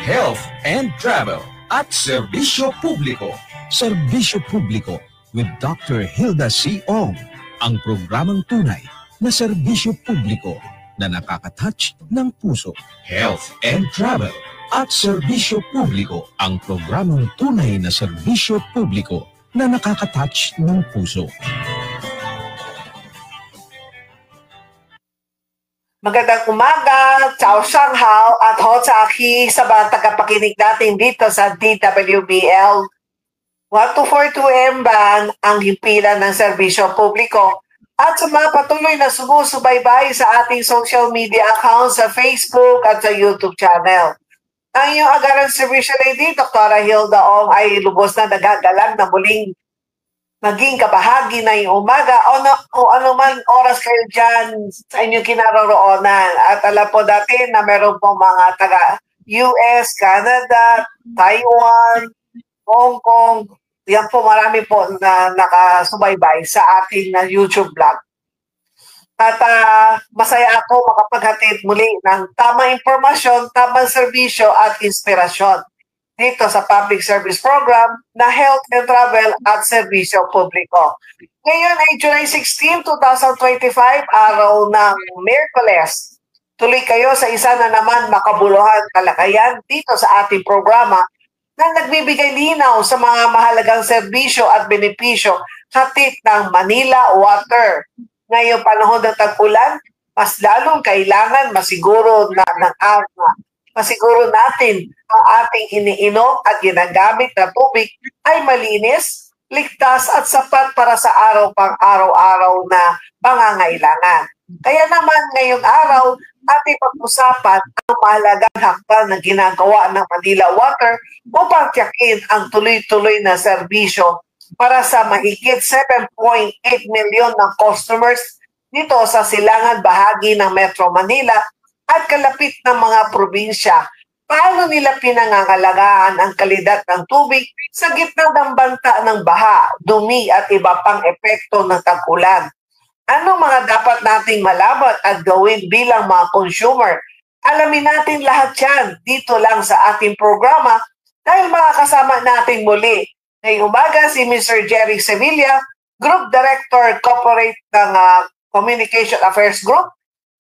Health and Travel at Serbisyo Publiko. Serbisyo Publiko with Dr. Hilda C. Ong. Ang programang tunay na serbisyo publiko na nakaka-touch ng puso. Health and Travel at Serbisyo Publiko. Ang programang tunay na serbisyo publiko na nakaka-touch ng puso. Magandang umaga, Ciao Shanghao at Ho Chaki sa mga tagapakinig natin dito sa DWBL 1242 M-Band, ang himpilan ng serbisyo publiko, at sa mga patuloy na sumusubaybay sa ating social media accounts sa Facebook at sa YouTube channel. Ang iyong agarang serbisyo lady, Dr. Hilda Ong, ay lubos na nagagalang na muling maging kabahagi na yung umaga o anuman oras kayo dyan sa inyong kinaroroonan. At alam po natin na meron po mga taga US, Canada, Taiwan, Hong Kong. Yan po, marami po na nakasubaybay sa ating YouTube vlog. At masaya ako makapaghatid muli ng tamang impormasyon, tamang serbisyo at inspirasyon dito sa public service program na Health and Travel at Serbisyo Publiko. Ngayon ay July 16, 2025, araw ng Miyerkules. Tuloy kayo sa isa na naman makabuluhan kalakayan dito sa ating programa na nagbibigay linaw sa mga mahalagang serbisyo at benepisyo hatid ng Manila Water. Ngayong panahon ng tag-ulan, mas lalong kailangan masiguro natin ang ating iniinom at ginagamit na tubig ay malinis, ligtas at sapat para sa araw-araw na pangangailangan. Kaya naman ngayong araw, ating pag-usapan ang mahalagang hakbang na ginagawa ng Manila Water upang tiyakin ang tuloy-tuloy na serbisyo para sa mahigit 7.8 milyon ng customers dito sa silangan bahagi ng Metro Manila at kalapit ng mga probinsya. Paano nila pinangangalagaan ang kalidad ng tubig sa gitna ng banta ng baha, dumi at iba pang epekto ng tag-ulan? Ano mga dapat nating malaman at gawin bilang mga consumer? Alamin natin lahat yan dito lang sa ating programa dahil makakasama natin muli ngayong umaga si Mr. Jerry Sevilla, Group Director Corporate ng Communication Affairs Group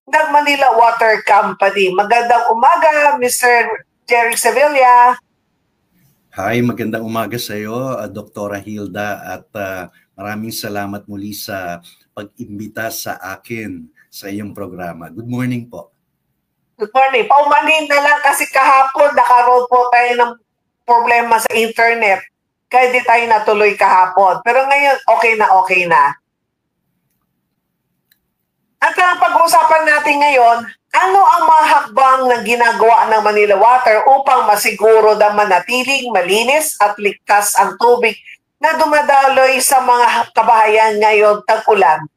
ng Manila Water Company. Magandang umaga, Mr. Jerry Sevilla. Hi, magandang umaga sa iyo, Dr. Hilda, at maraming salamat muli sa pag-imbita sa akin sa iyong programa. Good morning po. Good morning. Paumanin na lang kasi kahapon nakaroon po tayo ng problema sa internet. Kaya di tayo natuloy kahapon. Pero ngayon, okay na. At ang pag-uusapan natin ngayon, ano ang mga hakbang na ginagawa ng Manila Water upang masiguro na manatiling malinis at ligtas ang tubig na dumadaloy sa mga kabahayan ngayon tag-ulan?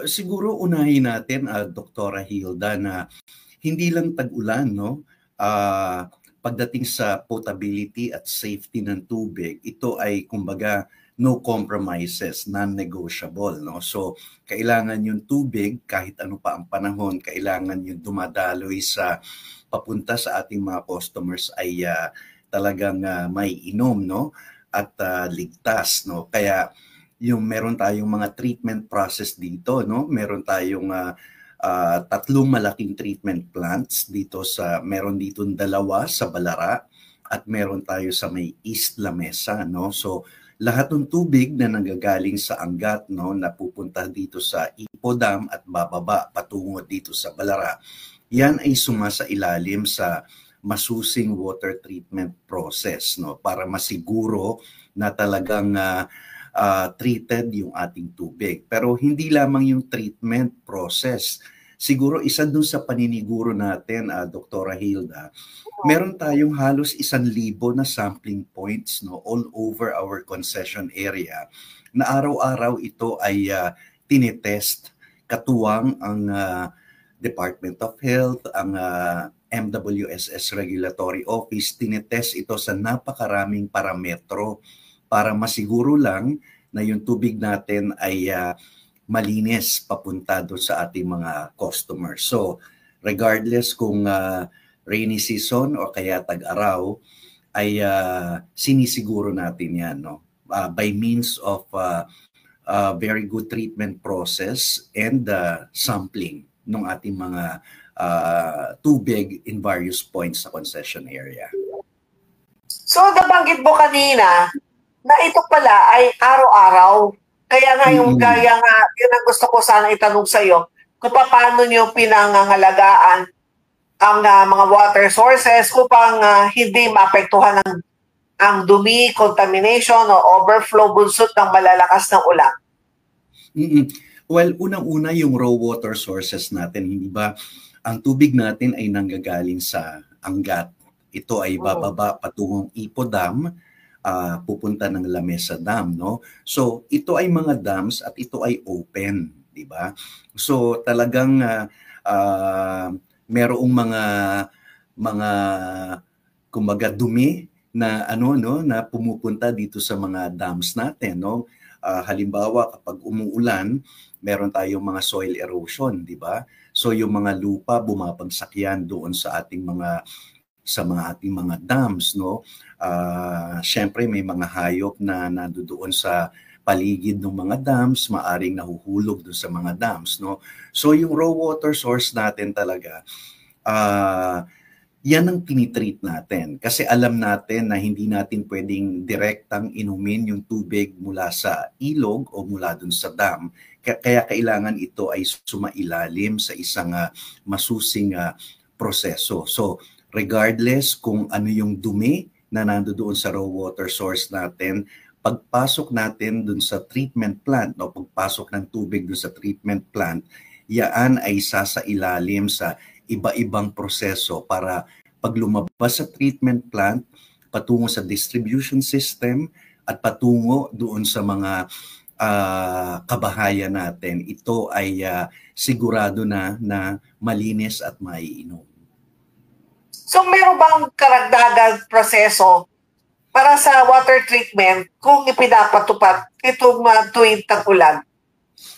Siguro unahin natin, Dr. Hilda, na hindi lang tag-ulan, no? Pagdating sa potability at safety ng tubig, ito ay kumbaga no compromises, non-negotiable, no? So, kailangan yung tubig, kahit ano pa ang panahon, kailangan yung dumadaloy sa papunta sa ating mga customers ay talagang may inom, no? At ligtas, no? Kaya yung meron tayong mga treatment process dito, no? Meron tayong tatlong malaking treatment plants dito meron dito 2 sa Balara at meron tayo sa may East Lamesa, no? So, lahat ng tubig na nanggagaling sa Angat, no, na pupunta dito sa Ipo Dam at bababa patungo dito sa Balara, yan ay sumasailalim sa masusing water treatment process, no, para masiguro na talagang treated yung ating tubig. Pero hindi lamang yung treatment process. Siguro isa dun sa paniniguro natin, Dr. Hilda, meron tayong halos 1,000 na sampling points, no, all over our concession area na araw-araw ito ay tinetest. Katuwang ang Department of Health, ang MWSS Regulatory Office, tinetest ito sa napakaraming parametro para masiguro lang na yung tubig natin ay malinis papunta doon sa ating mga customers. So, regardless kung rainy season o kaya tag-araw, ay sinisiguro natin yan, no? By means of very good treatment process and sampling ng ating mga tubig in various points sa concession area. So, nabanggit mo kanina na ito pala ay araw-araw. Kaya nga kaya nga, yun ang gusto ko sana itanong sa iyo, kung paano niyo pinangangalagaan ang mga water sources upang hindi maapektuhan ang dumi, contamination o overflow bunsot ng malalakas ng ulan. Well, unang-una yung raw water sources natin, hindi ba? Ang tubig natin ay nanggagaling sa Angat. Ito ay bababa patungong Ipo Dam, pupunta ng Lamesa Dam, no? So, ito ay mga dams at ito ay open, di ba? So, talagang merong mga kumbaga dumi na na pumupunta dito sa mga dams natin, no? Halimbawa, kapag umuulan, meron tayong mga soil erosion, di ba? So yung mga lupa bumabagsak yan doon sa ating mga ating mga dams, no? Syempre may mga hayop na nandoon sa paligid ng mga dams, maaring nahuhulog doon sa mga dams, no? So yung raw water source natin talaga, yan ang tinitreat natin. Kasi alam natin na hindi natin pwedeng direktang inumin yung tubig mula sa ilog o mula dun sa dam. Kaya kailangan ito ay sumailalim sa isang masusing proseso. So regardless kung ano yung dumi na nandoon sa raw water source natin, pagpasok natin dun sa treatment plant, no, pagpasok ng tubig dun sa treatment plant, yan ay sasailalim sa iba-ibang proseso para pag lumabas sa treatment plant, patungo sa distribution system at patungo doon sa mga kabahayan natin, ito ay sigurado na malinis at maiinom. So meron bang karagdagang proseso para sa water treatment kung ipinapatupad itong tuwing tag-ulan?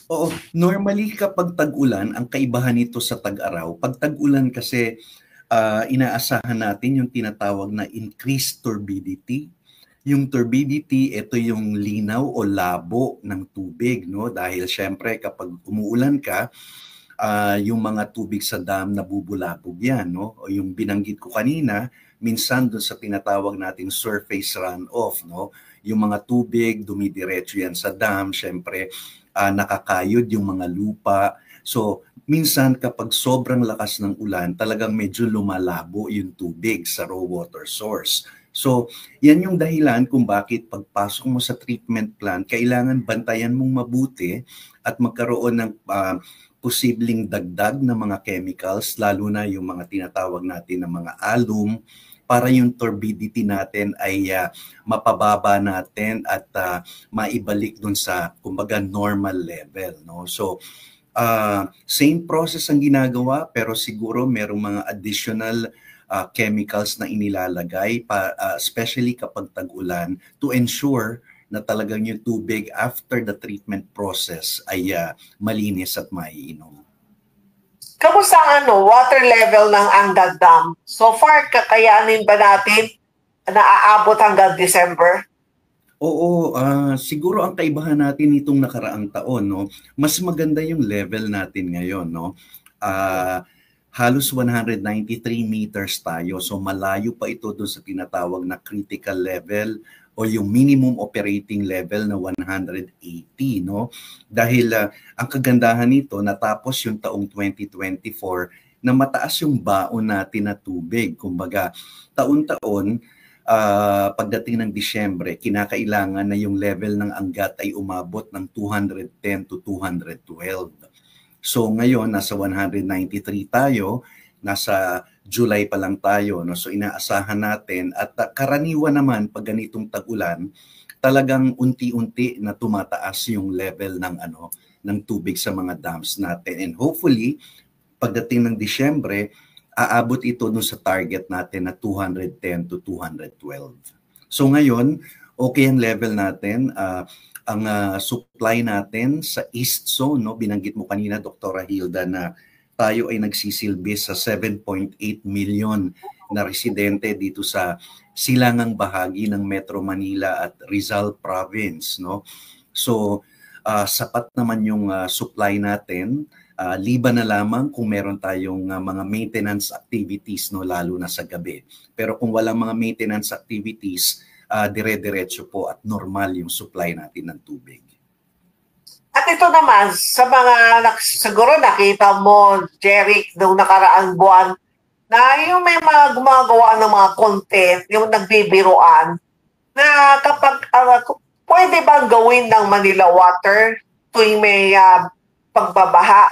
Oo, normally kapag tag-ulan, ang kaibahan nito sa tag-araw, pag tag-ulan kasi inaasahan natin yung tinatawag na increased turbidity. Yung turbidity, ito yung linaw o labo ng tubig, no? Dahil syempre kapag umuulan ka, yung mga tubig sa dam nabubulabog yan, no? O yung binanggit ko kanina, minsan doon sa tinatawag nating surface runoff, no? Yung mga tubig dumidiretso yan sa dam, syempre nakakayod yung mga lupa. So, minsan kapag sobrang lakas ng ulan, talagang medyo lumalabo yung tubig sa raw water source. So, yan yung dahilan kung bakit pagpasok mo sa treatment plant, kailangan bantayan mong mabuti at magkaroon ng posibleng dagdag na mga chemicals, lalo na yung mga tinatawag natin na mga alum, para yung turbidity natin ay mapababa natin at maibalik dun sa kumbaga normal level, no? So same process ang ginagawa, pero siguro merong mga additional chemicals na inilalagay especially kapag tag-ulan to ensure na talagang yung tubig after the treatment process ay malinis at maiinom. Kamusta ang water level ng Angat Dam? So far, kakayanin ba natin na aabot hanggang December? Oo, siguro ang kaibahan natin nitong nakaraang taon, no, mas maganda yung level natin ngayon, no. Halos 193 meters tayo, so malayo pa ito doon sa tinatawag na critical level o yung minimum operating level na 180, no? Dahil ang kagandahan nito, natapos yung taong 2024 na mataas yung baon natin na tubig. Kumbaga, taon-taon, pagdating ng Disyembre, kinakailangan na yung level ng Angat ay umabot ng 210 to 212. So ngayon, nasa 193 tayo, nasa July pa lang tayo, no? So inaasahan natin at karaniwan naman pag ganitong tag-ulan, talagang unti-unti na tumataas yung level ng ng tubig sa mga dams natin. And hopefully, pagdating ng Disyembre, aabot ito dun sa target natin na 210 to 212. So ngayon, okay ang level natin. Ang supply natin sa East Zone, no, binanggit mo kanina, Dr. Hilda, na tayo ay nagsisilbi sa 7.8 million na residente dito sa silangang bahagi ng Metro Manila at Rizal Province, no? So sapat naman yung supply natin, liban na lamang kung meron tayong mga maintenance activities, no, lalo na sa gabi. Pero kung walang mga maintenance activities, dire-diretso po at normal yung supply natin ng tubig. At ito naman, sa mga siguro nakita mo, Jeric, noong nakaraang buwan, na yung may mga gumagawa ng mga content, yung nagbibiruan, na kapag pwede bang gawin ng Manila Water tuwing may pagbabaha?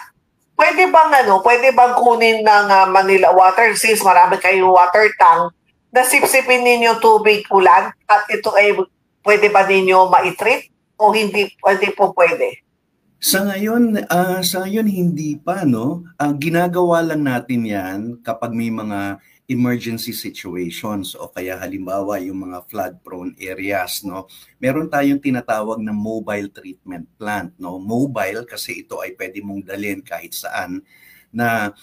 Pwede bang kunin ng Manila Water, since marami kayong water tank, na sipsipin ninyo tubig ulan at ito ay pwede ba ninyo ma-treat o hindi po pwede? Sa ngayon hindi pa, no. Ginagawa lang natin 'yan kapag may mga emergency situations o kaya halimbawa yung mga flood prone areas, no. Meron tayong tinatawag na mobile treatment plant, no. Mobile kasi ito ay pwede mong dalhin kahit saan, na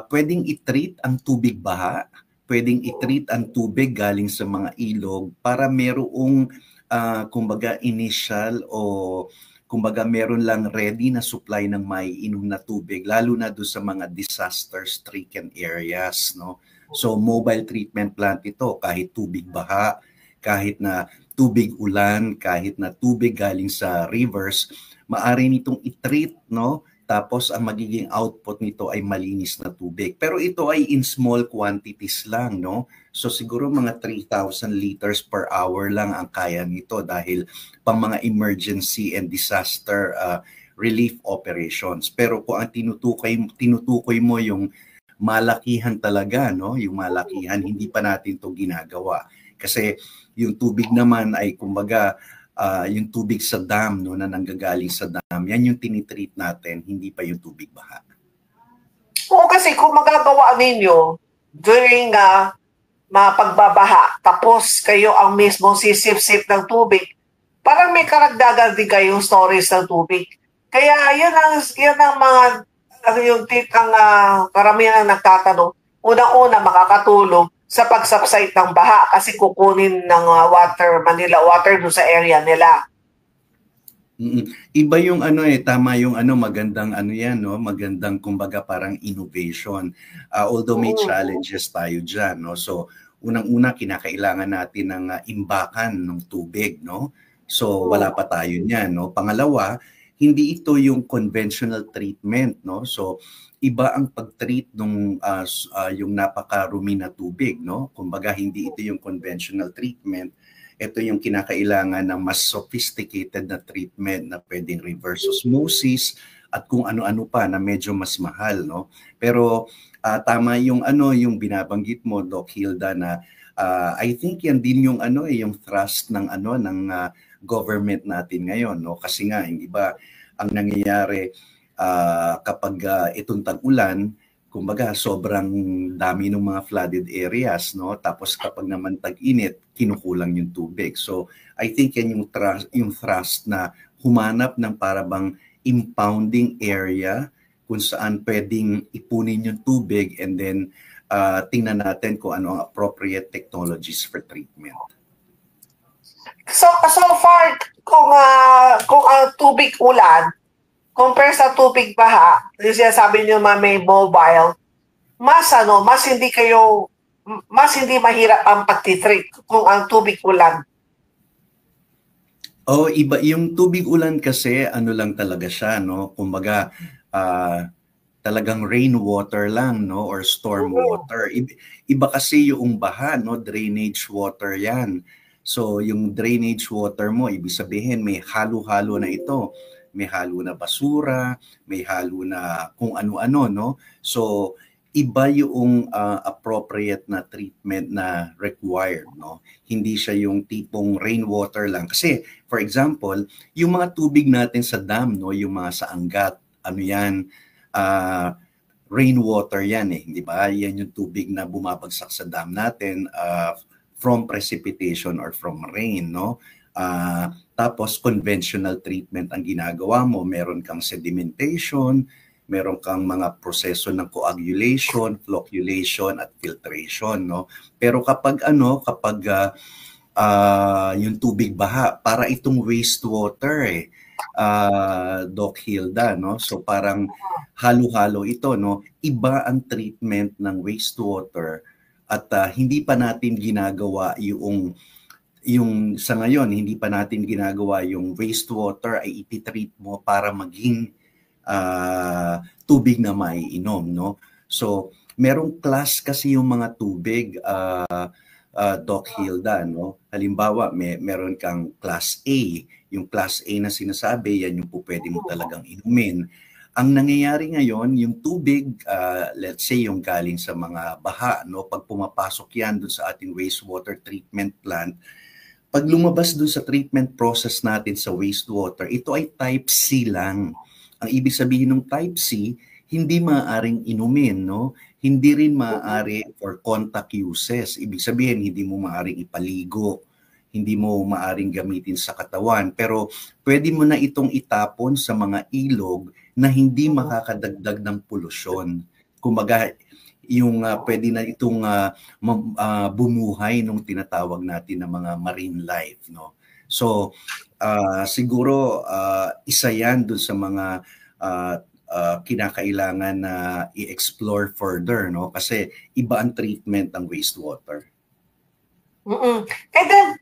pwedeng i-treat ang tubig baha, pwedeng i-treat ang tubig galing sa mga ilog para merong kumbaga initial o kumbaga meron lang ready na supply ng maiinom na tubig, lalo na doon sa mga disaster-stricken areas, no? So mobile treatment plant ito, kahit tubig baha, kahit na tubig ulan, kahit na tubig galing sa rivers, maaari nitong i-treat, no? Tapos ang magiging output nito ay malinis na tubig. Pero ito ay in small quantities lang, no? So siguro mga 3,000 liters per hour lang ang kaya nito dahil pang mga emergency and disaster relief operations. Pero kung ang tinutukoy mo yung malakihan talaga, no? Yung malakihan, hindi pa natin 'to ginagawa. Kasi yung tubig naman ay kumbaga yung tubig sa dam, no, na nanggagaling sa dam, yan yung tinitreat natin, hindi pa yung tubig baha. Oo, kasi kung magagawa ninyo during pagbabaha, tapos kayo ang mismo sisip-sip ng tubig, parang may karagdagan din kayong stories ng tubig. Kaya yan ang mga karamihan ang nagtatanong, unang-una makakatulong sa pagsubside ng baha kasi kukunin ng Manila Water doon sa area nila. Iba yung tama yung magandang yan, no, magandang kumbaga parang innovation. Although may challenges tayo diyan, no. So unang-una kinakailangan natin ng imbakan ng tubig, no. So wala pa tayo niyan, no. Pangalawa, hindi ito yung conventional treatment, no. So iba ang pag-treat nung yung napakarumi na tubig, no? Kumbaga hindi ito yung conventional treatment. Ito yung kinakailangan ng mas sophisticated na treatment na pwedeng reverse osmosis at kung ano-ano pa na medyo mas mahal, no? Pero tama yung binabanggit mo, Doc Hilda, na I think yan din yung yung thrust ng government natin ngayon, no? Kasi nga hindi ba ang nangyayari kapag itong tag-ulan, kumbaga sobrang dami ng mga flooded areas, no? Tapos kapag naman tag-init, kinukulang yung tubig. So I think yan yung thrust na humanap ng parabang impounding area kung saan pwedeng ipunin yung tubig and then tingnan natin kung ano ang appropriate technologies for treatment. So far, kung ang tubig ulan, compare sa tubig baha, sabi niyo may mobile, mas hindi mahirap ang pagtitreat kung ang tubig ulan. Oh, iba yung tubig ulan kasi lang talaga siya, no? Kumbaga talagang rainwater lang, no, or storm water. Iba kasi yung baha, no, drainage water 'yan. So yung drainage water mo, ibig sabihin may halo-halo na ito. May halo na basura, may halo na kung ano-ano, no? So, iba yung appropriate na treatment na required, no? Hindi siya yung tipong rainwater lang. Kasi, for example, yung mga tubig natin sa dam, no? Yung mga sa Angat, yan? Rainwater yan, di ba? Yan yung tubig na bumabagsak sa dam natin from precipitation or from rain, no? Tapos conventional treatment ang ginagawa mo, meron kang sedimentation, meron kang mga proseso ng coagulation, flocculation at filtration, no? Pero kapag yung tubig baha, para itong wastewater Doc Hilda, no? So parang halo-halo ito, no? Iba ang treatment ng wastewater at hindi pa natin ginagawa yung sa ngayon, hindi pa natin ginagawa yung wastewater ay ititreat mo para maging tubig na maiinom, no? So, merong class kasi yung mga tubig, Doc Hilda, no? Halimbawa, meron kang class A. Yung class A na sinasabi, yan yung po pwede mo talagang inumin. Ang nangyayari ngayon, yung tubig, let's say yung galing sa mga baha, no? Pag pumapasok yan dun sa ating wastewater treatment plant, pag lumabas dun sa treatment process natin sa wastewater, ito ay type C lang. Ang ibig sabihin ng type C, hindi maaaring inumin, no? Hindi rin maaari for contact uses. Ibig sabihin, hindi mo maaaring ipaligo, hindi mo maaaring gamitin sa katawan. Pero pwede mo na itong itapon sa mga ilog na hindi makakadagdag ng polusyon. Kumbaga, yung pwede na itong bumuhay nung tinatawag natin na mga marine life, no? So siguro isa yan dun sa mga kinakailangan na i-explore further, no? Kasi iba ang treatment ng wastewater. And then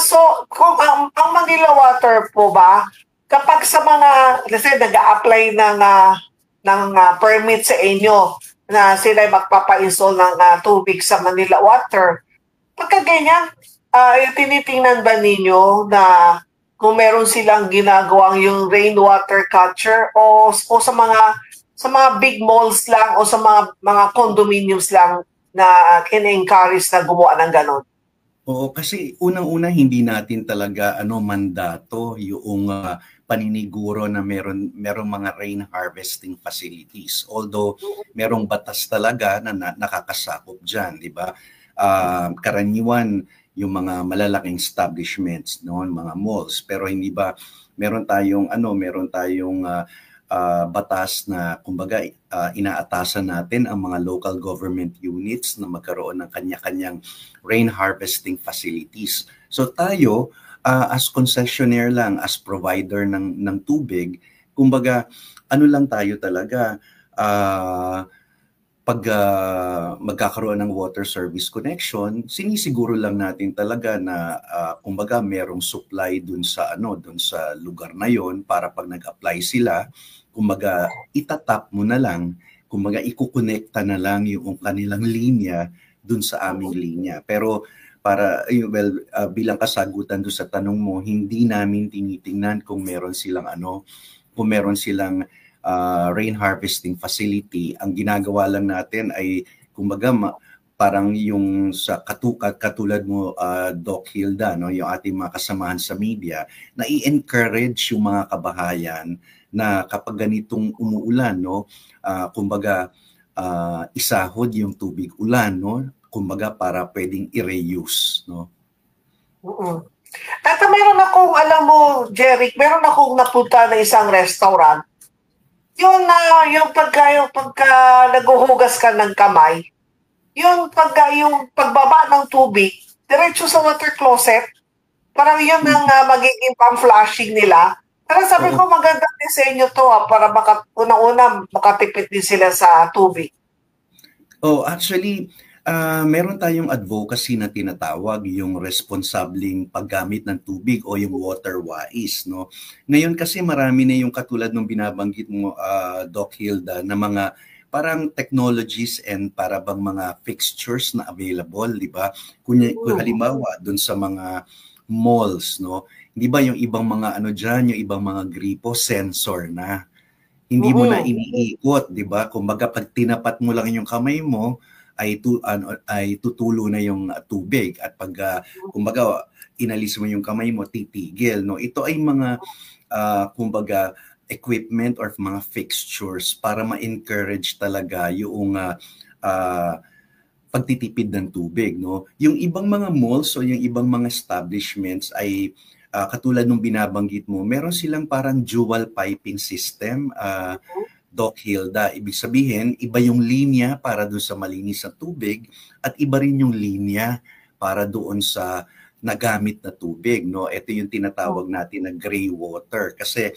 so kung ang Manila Water po ba, kapag sa mga kasi nag-a-apply ng permit sa inyo na sila magpapa-install ng tubig sa Manila Water. Pagka ganyan, tinitingnan ba ninyo na kung meron silang ginagawang yung rainwater catcher o sa mga big malls lang o sa mga condominiums lang na in-encourage na gumawa ng ganon? Oo, kasi unang-una hindi natin talaga mandato yung paniniguro na merong mga rain harvesting facilities. Although merong batas talaga na nakakasakop diyan, di ba? Karaniwan yung mga malalaking establishments, noon mga malls, pero hindi ba meron tayong batas na kumbaga inaatasan natin ang mga local government units na magkaroon ng kanya-kanyang rain harvesting facilities. So tayo as concessionaire lang, as provider ng tubig, kumbaga lang tayo talaga pag magkakaroon ng water service connection, sinisiguro lang natin talaga na kumbaga merong supply dun sa lugar na yon para pag nag-apply sila, kumbaga itatap mo na lang, kumbaga ikukonekta na lang yung kanilang linya dun sa aming linya. Pero bilang kasagutan doon sa tanong mo, hindi namin tinitingnan kung meron silang rain harvesting facility. Ang ginagawa lang natin ay kumbaga parang yung sa katulad mo Doc Hilda, no, yung ating mga kasamahan sa media, na i-encourage yung mga kabahayan na kapag ganitong umuulan, no, kumbaga isahod yung tubig ulan, no, kumbaga para pwedeng i-reuse, no. At meron akong, alam mo, Jeric, meron akong napunta na isang restaurant. Yung pagka naguhugas ka ng kamay, yung pagbaba ng tubig, diretso sa water closet, parang yun ang magiging pang-flushing nila. Pero sabi ko, magandang disenyo to para unang-una makatipid din sila sa tubig. Oh, actually, meron tayong advocacy na tinatawag yung responsableng paggamit ng tubig o yung water wise, no. Ngayon kasi marami na yung katulad ng binabanggit mo Doc Hilda na mga parang technologies and para bang mga fixtures na available, di ba? Kung halimbawa doon sa mga malls, no. Di ba yung ibang mga diyan, yung ibang mga gripo sensor na. Hindi mo na iniikot, di ba? Kumbaga pag tinapat mo lang yung kamay mo, ay tutulo na yung tubig at pag kumbaga inalis mo yung kamay mo, titigil, no. Ito ay mga kumbaga equipment or mga fixtures para ma-encourage talaga yung pagtitipid ng tubig, no. Yung ibang mga malls o yung ibang mga establishments ay katulad nung binabanggit mo, meron silang parang dual piping system. Doc Hilda. Ibig sabihin, iba yung linya para doon sa malinis na tubig at iba rin yung linya para doon sa nagamit na tubig. No? Ito yung tinatawag natin na gray water. Kasi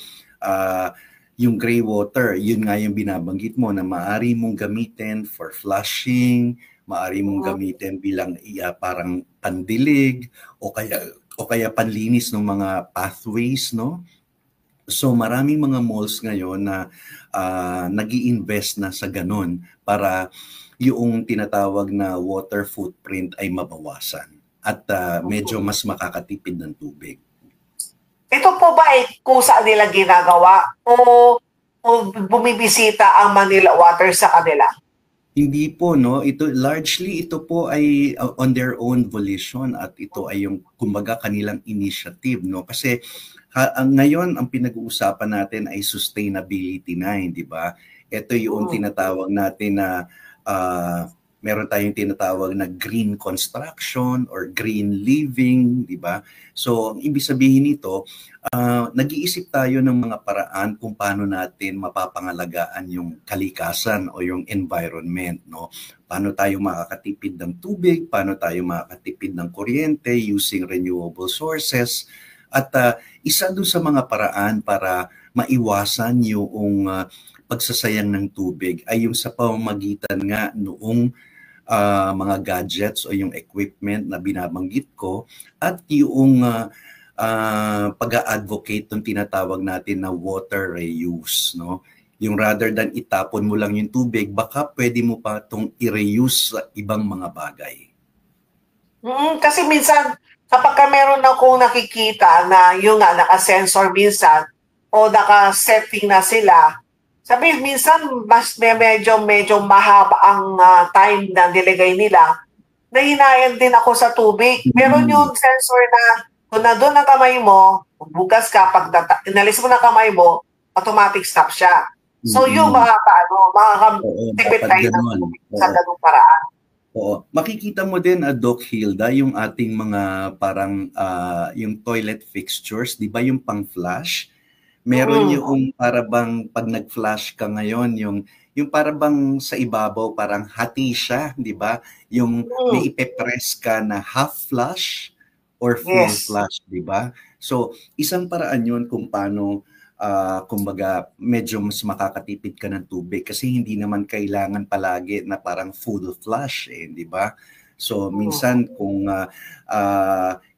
yung gray water, yun nga yung binabanggit mo na maaari mong gamitin for flushing, maaari mong gamitin bilang parang pandilig o kaya panlinis ng mga pathways, no? So maraming mga malls ngayon na nag-i-invest na sa ganun para yung tinatawag na water footprint ay mabawasan at medyo mas makakatipid ng tubig. Ito po ba ay kusa nila ginagawa o bumibisita ang Manila Water sa kanila? Hindi po, no? Ito po ay on their own volition at ito ay yung kumbaga kanilang initiative, no? Kasi ngayon ang pinag-uusapan natin ay sustainability na, di ba? Ito yung tinatawag natin na meron tayong tinatawag na green construction or green living, di ba? So, ang ibig sabihin nito, nag-iisip tayo ng mga paraan kung paano natin mapapangalagaan yung kalikasan o yung environment, no? Paano tayo makakatipid ng tubig, paano tayo makakatipid ng kuryente using renewable sources. At isa doon sa mga paraan para maiwasan yung pagsasayang ng tubig ay yung sa pamamagitan nga noong mga gadgets o yung equipment na binabanggit ko at yung pag-a-advocate ng tinatawag natin na water reuse, no? Yung rather than itapon mo lang yung tubig, baka pwede mo pa itong i-reuse sa ibang mga bagay. Kasi minsan, kapag meron akong nakikita na yung naka-sensor minsan o naka-setting na sila, sabi minsan mas medyo mahaba ang time na nilagay nila, nahinayan din ako sa tubig. Meron yung sensor na kung nandun ang kamay mo, bugas ka, pag inalis mo na kamay mo, automatic stop siya. So yung makakatipid tayo ng tubig sa ganung paraan. Oo. Makikita mo din, Doc Hilda, yung ating mga parang yung toilet fixtures, di ba yung pang-flush? Meron yung para bang pag nag-flush ka ngayon, yung para bang sa ibabaw parang hati siya, di ba? Yung may ipe-press ka na half flush or full flush, di ba? So, isang paraan yun kung paano kumbaga medyo mas makakatipid ka ng tubig kasi hindi naman kailangan palagi na parang full flush, di ba? So minsan kung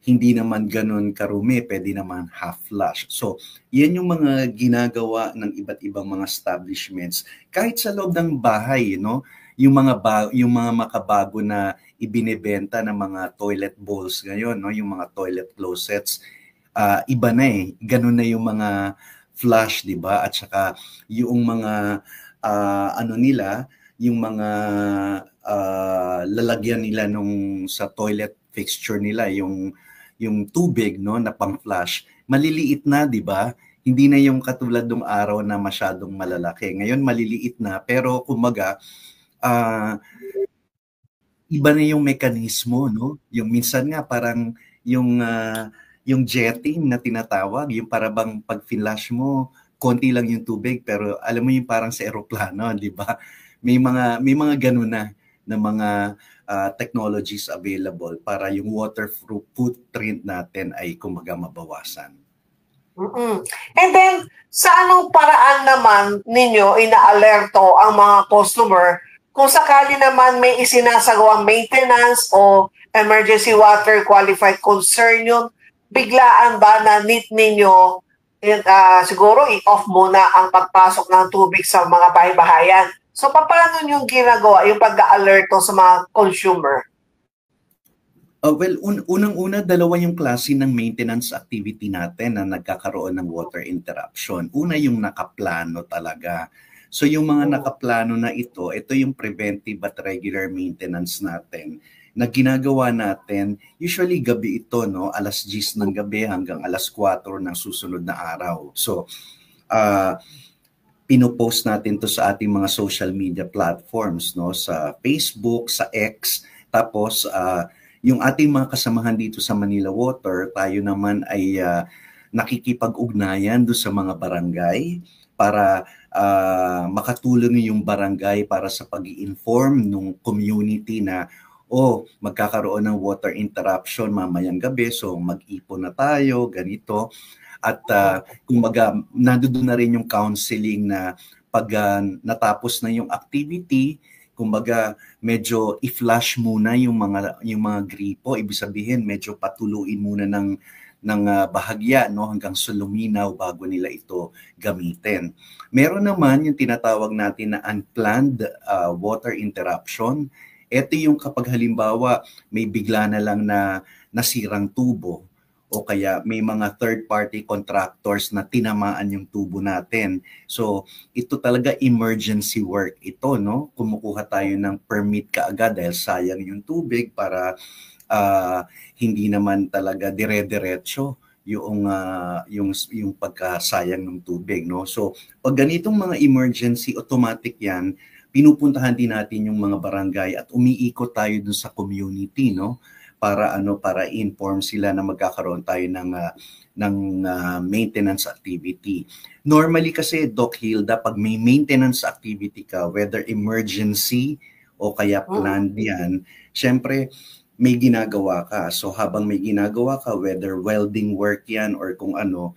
hindi naman ganun karumi, pwede naman half flush. So yan yung mga ginagawa ng iba't ibang mga establishments kahit sa loob ng bahay, no? Yung mga makabago na ibinebenta ng mga toilet bowls ngayon, no? Yung mga toilet closets, iba na ganun na yung mga flush, di ba? At saka yung mga yung mga lalagyan nila nung sa toilet fixture nila, yung tubig, no, na pang-flush, maliliit na, di ba? Hindi na yung katulad ng araw na masyadong malalaki. Ngayon maliliit na, pero kumbaga iba na yung mekanismo, no? Yung minsan nga parang yung jetting na tinatawag, yung parang pag flush mo, konti lang yung tubig, pero alam mo yung parang sa eroplano, di ba? May mga ganun na mga technologies available para yung water footprint natin ay kumbaga mabawasan. And then, sa anong paraan naman ninyo ina-alerto ang mga customer kung sakali naman may isinasagawang maintenance o emergency water qualified concern yun, biglaan ba na need ninyo siguro i-off muna ang pagpasok ng tubig sa mga bahay-bahayan? So, paano yung ginagawa, yung pag-alerto sa mga consumer? Well, unang-una, dalawa yung klase ng maintenance activity natin na nagkakaroon ng water interruption. Una, yung nakaplano talaga. So, yung mga nakaplano na ito yung preventive at regular maintenance natin na ginagawa natin, usually gabi ito, no? Alas 10 ng gabi hanggang alas 4 ng susunod na araw. So, pinopost natin to sa ating mga social media platforms, no, sa Facebook, sa X, tapos yung ating mga kasamahan dito sa Manila Water, tayo naman ay nakikipag-ugnayan do sa mga barangay para makatulong yung barangay para sa pag-i-inform ng community na magkakaroon ng water interruption mamayang gabi, so mag-ipon na tayo, ganito. At kumbaga, nandoon na rin yung counseling na pag natapos na yung activity, kumbaga medyo i-flush muna yung mga gripo, ibig sabihin medyo patuluin muna ng bahagya, no, hanggang sa luminaw bago nila ito gamitin. Meron naman yung tinatawag natin na unplanned water interruption. Ito yung kapag halimbawa may bigla na lang na nasirang tubo, o kaya may mga third-party contractors na tinamaan yung tubo natin. So, ito talaga emergency work ito, no? Kumukuha tayo ng permit kaagad dahil sayang yung tubig para hindi naman talaga dire-diretso yung pagkasayang ng tubig, no? So, pag ganitong mga emergency, automatic yan, pinupuntahan din natin yung mga barangay at umiikot tayo dun sa community, no? Para inform sila na magkakaroon tayo ng maintenance activity. Normally kasi, Doc Hilda, pag may maintenance activity ka, whether emergency o kaya planned yan, syempre may ginagawa ka. So habang may ginagawa ka, whether welding work yan or kung ano,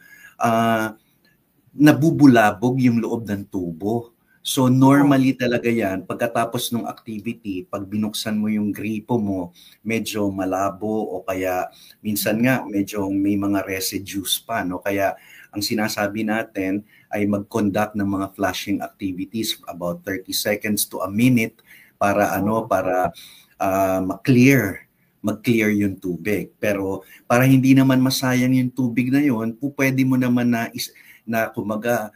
nabubulabog yung loob ng tubo. So normally talaga yan, pagkatapos ng activity, pag binuksan mo yung gripo mo, medyo malabo o kaya minsan nga medyo may mga residues pa, no? Kaya ang sinasabi natin ay mag-conduct ng mga flushing activities about 30 seconds to a minute para mag-clear yung tubig. Pero para hindi naman masayang yung tubig na yun, pwede mo naman na kumaga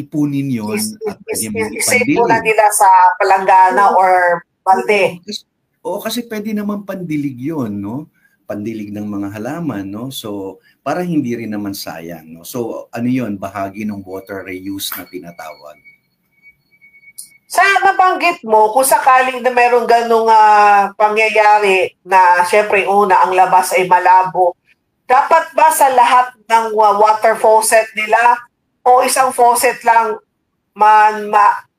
ipunin yun at isave mo na nila sa palanggana or balde. Kasi pwede naman pandilig yun, no? Pandilig ng mga halaman, no? So para hindi rin naman sayang, no? So yun, bahagi ng water reuse na tinatawag. Sa nabanggit mo, kung sakaling na meron ganung pangyayari na syempre una ang labas ay malabo, dapat ba sa lahat ng water faucet nila o isang faucet lang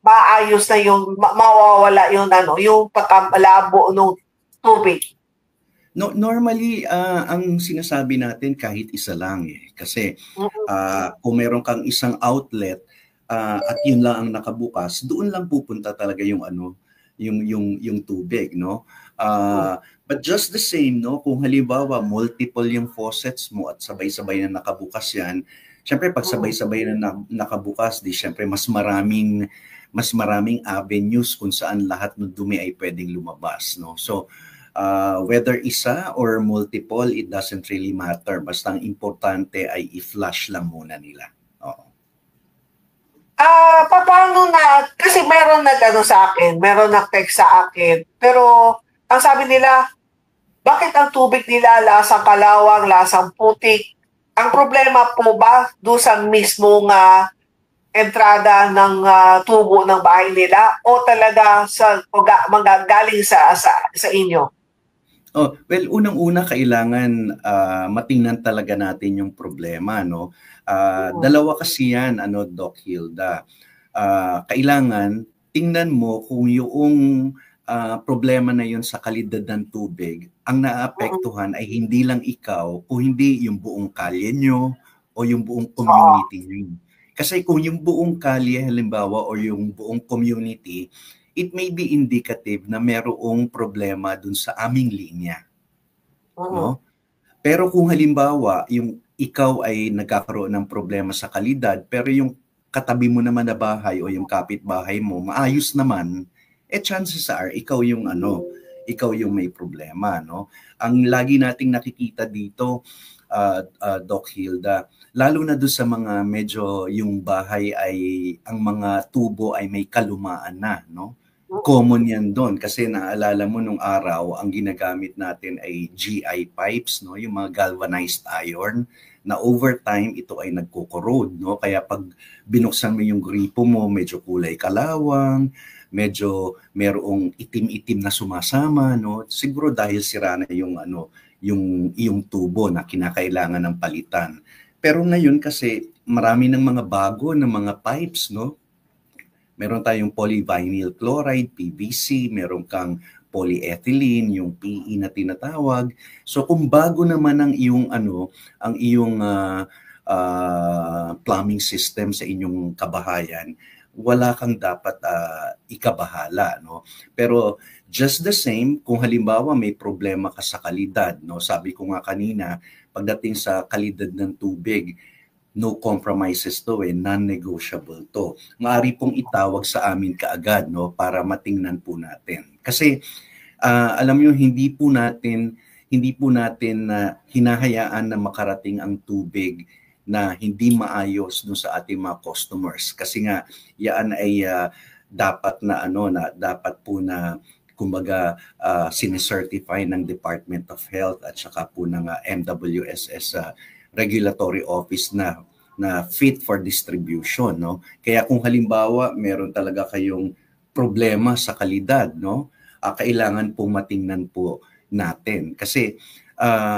maayos na yung mawawala yung yung pagkamalabo ng tubig? No, normally ang sinasabi natin kahit isa lang kasi kung meron kang isang outlet at yun lang ang nakabukas, doon lang pupunta talaga yung yung tubig, no? But just the same, no, kung halimbawa multiple yung faucets mo at sabay-sabay na nakabukas yan, siyempre pag sabay-sabay na nakabukas, di siyempre mas maraming avenues kung saan lahat ng dumi ay pwedeng lumabas, no? So whether isa or multiple, it doesn't really matter, basta ang importante ay i-flush lang muna nila. Paano kasi meron sa akin, meron nag-text sa akin, pero ang sabi nila, bakit ang tubig nila lasang kalawang, lasang putik? Ang problema po ba doon sa mismong entrada ng tubo ng bahay nila o talaga sa manggagaling sa inyo? Well, unang-una kailangan matingnan talaga natin yung problema, no? Dalawa kasi yan, Doc Hilda. Kailangan tingnan mo kung yung problema na yun sa kalidad ng tubig, ang naapektuhan ay hindi lang ikaw, kung hindi yung buong kalye nyo o yung buong community nyo. Kasi kung yung buong kalye, halimbawa, o yung buong community, it may be indicative na merong problema dun sa aming linya. No? Pero kung halimbawa, yung ikaw ay nagkakaroon ng problema sa kalidad, pero yung katabi mo naman na bahay o yung kapitbahay mo, maayos naman, chances are ikaw yung may problema, no? Ang lagi nating nakikita dito, Doc Hilda, lalo na doon sa mga medyo yung bahay ay ang mga tubo ay may kalumaan na, no? Common yan doon kasi naalala mo nung araw ang ginagamit natin ay GI pipes, no? Yung mga galvanized iron na over time ito ay nagko-corrode, no? Kaya pag binuksan mo yung gripo mo, medyo kulay kalawang, medyo merong itim-itim na sumasama, no? Siguro dahil sira na yung tubo na kinakailangan ng palitan. Pero ngayon kasi marami ng mga bago na mga pipes, no? Meron tayong polyvinyl chloride, PVC, meron kang polyethylene, yung PE na tinatawag. So kung bago naman ang iyong plumbing system sa inyong kabahayan, wala kang dapat ikabahala, no? Pero just the same, kung halimbawa may problema ka sa kalidad, no? Sabi ko nga kanina, pagdating sa kalidad ng tubig, no compromises to, non-negotiable to. Maaari pong itawag sa amin kaagad, no, para matingnan po natin. Kasi alam niyo, hindi po natin hinahayaan na makarating ang tubig na hindi maayos dun sa ating mga customers. Kasi nga yan ay dapat po na kumbaga sine-certify ng Department of Health at saka po ng MWSS regulatory office na fit for distribution, no? Kaya kung halimbawa meron talaga kayong problema sa kalidad, no? Kailangan pong matingnan po natin kasi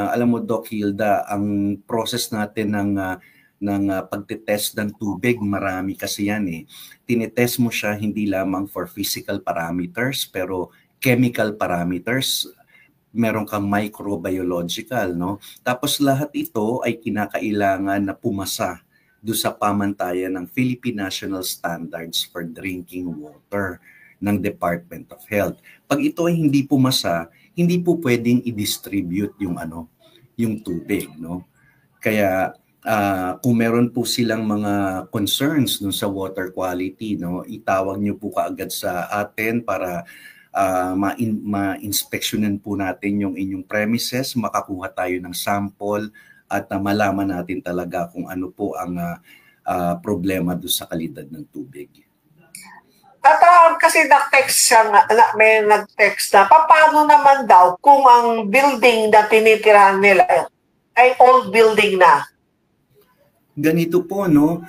alam mo, Doc Hilda, ang process natin ng pagtitest ng tubig, marami kasi yan eh. Tinitest mo siya hindi lamang for physical parameters pero chemical parameters, meron kang microbiological, no? Tapos lahat ito ay kinakailangan na pumasa do sa pamantayan ng Philippine National Standards for Drinking Water ng Department of Health. Pag ito ay hindi pumasa, hindi po pwedeng i-distribute yung tubig, no? Kaya kung meron po silang mga concerns no, sa water quality, no, itawag niyo po kaagad sa atin para ma-inspeksyonan po natin yung inyong premises, makakuha tayo ng sample at malaman natin talaga kung ano po ang problema doon sa kalidad ng tubig. At kasi may nag-text na, paano naman daw kung ang building na tinitirahan nila ay old building na? Ganito po, no?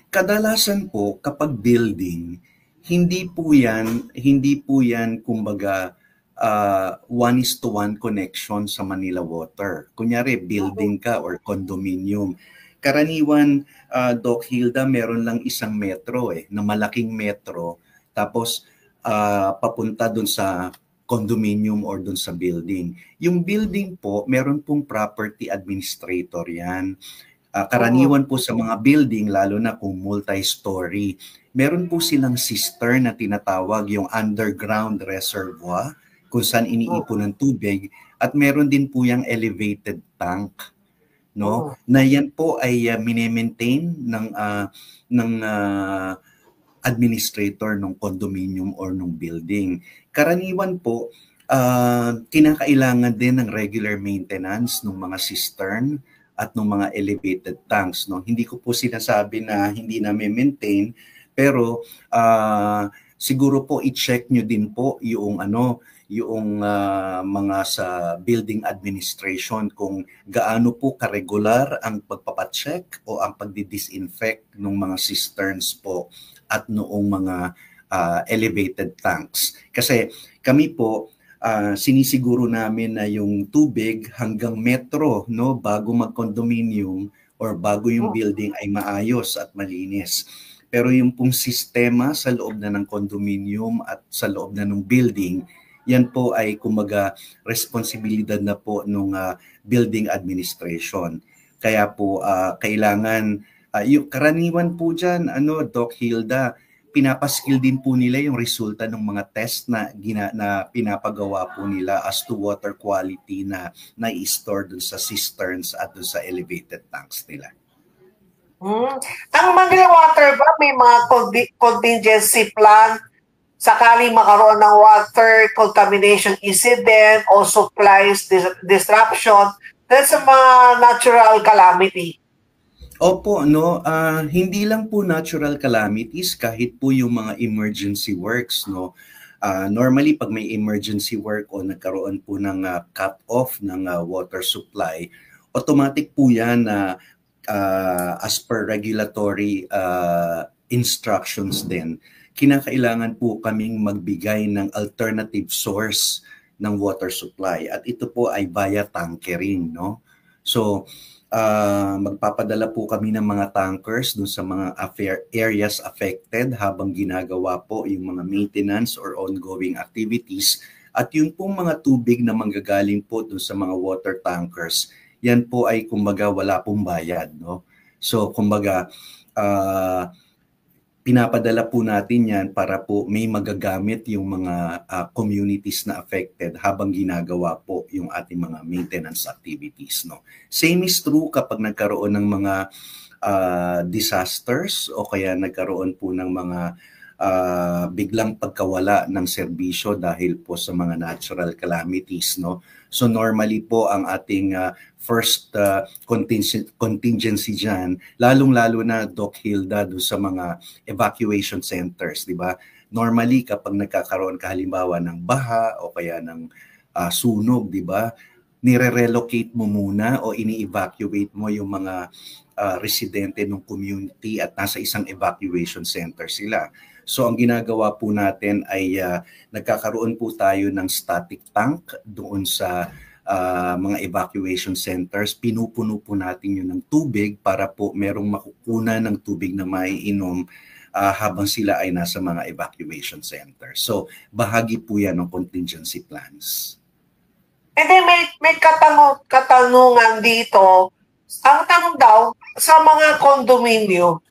Kadalasan po kapag building, hindi po yan kumbaga 1:1 connection sa Manila Water. Kunyari, building ka or condominium. Karaniwan, Doc Hilda, meron lang isang metro na malaking metro. Tapos, papunta dun sa condominium or dun sa building. Yung building po, meron pong property administrator yan. Karaniwan po sa mga building, lalo na kung multi-story, meron po silang cistern na tinatawag yung underground reservoir kung saan iniipon ng tubig at meron din po yung elevated tank, no? Na yan po ay mini-maintain ng administrator ng condominium or ng building. Karaniwan po kinakailangan din ng regular maintenance ng mga cistern at ng mga elevated tanks, no? Hindi ko po sinasabi na hindi na maintain, pero siguro po i-check nyo din po yung mga sa building administration kung gaano po karegular ang pagpapacheck o ang pagdi-disinfect ng mga cisterns po at noong mga elevated tanks. Kasi kami po sinisiguro namin na yung tubig hanggang metro, no, bago mag-condominium or bago yung building ay maayos at malinis. Pero yung pong sistema sa loob na ng condominium at sa loob na ng building, yan po ay kumaga responsibilidad na po ng building administration. Kaya po kailangan, yung karaniwan po dyan, Doc Hilda, pinapaskill din po nila yung resulta ng mga test na pinapagawa po nila as to water quality na i-store dun sa cisterns at dun sa elevated tanks nila. Ang Manila Water ba may mga contingency plan sakaling makaroon ng water contamination incident o supplies disruption dahil sa mga natural calamity? Opo, no, hindi lang po natural calamities, kahit po yung mga emergency works, no. Normally pag may emergency work o nagkaroon po ng cut off ng water supply, automatic po yan na as per regulatory instructions din, kinakailangan po kaming magbigay ng alternative source ng water supply at ito po ay via tankering, no. So magpapadala po kami ng mga tankers dun sa mga areas affected habang ginagawa po yung mga maintenance or ongoing activities. At yung pong mga tubig na manggagaling po dun sa mga water tankers, yan po ay kumbaga wala pong bayad, no? So kumbaga pinapadala po natin yan para po may magagamit yung mga communities na affected habang ginagawa po yung ating mga maintenance activities, no. Same is true kapag nagkaroon ng mga disasters o kaya nagkaroon po ng mga biglang pagkawala ng serbisyo dahil po sa mga natural calamities, no. So normally po ang ating first contingency dyan, lalong-lalo na Doc Hilda do sa mga evacuation centers, di ba? Normally kapag nagkakaroon ka halimbawa ng baha o kaya ng sunog, di ba? Nire-relocate mo muna o ini-evacuate mo yung mga residente ng community at nasa isang evacuation center sila. So ang ginagawa po natin ay nagkakaroon po tayo ng static tank doon sa mga evacuation centers. Pinupuno po natin yun ng tubig para po merong makukunan ng tubig na maiinom habang sila ay nasa mga evacuation centers. So bahagi po yan ng contingency plans. And then may katanungan dito. Ang tanong daw, sa mga kondominyo,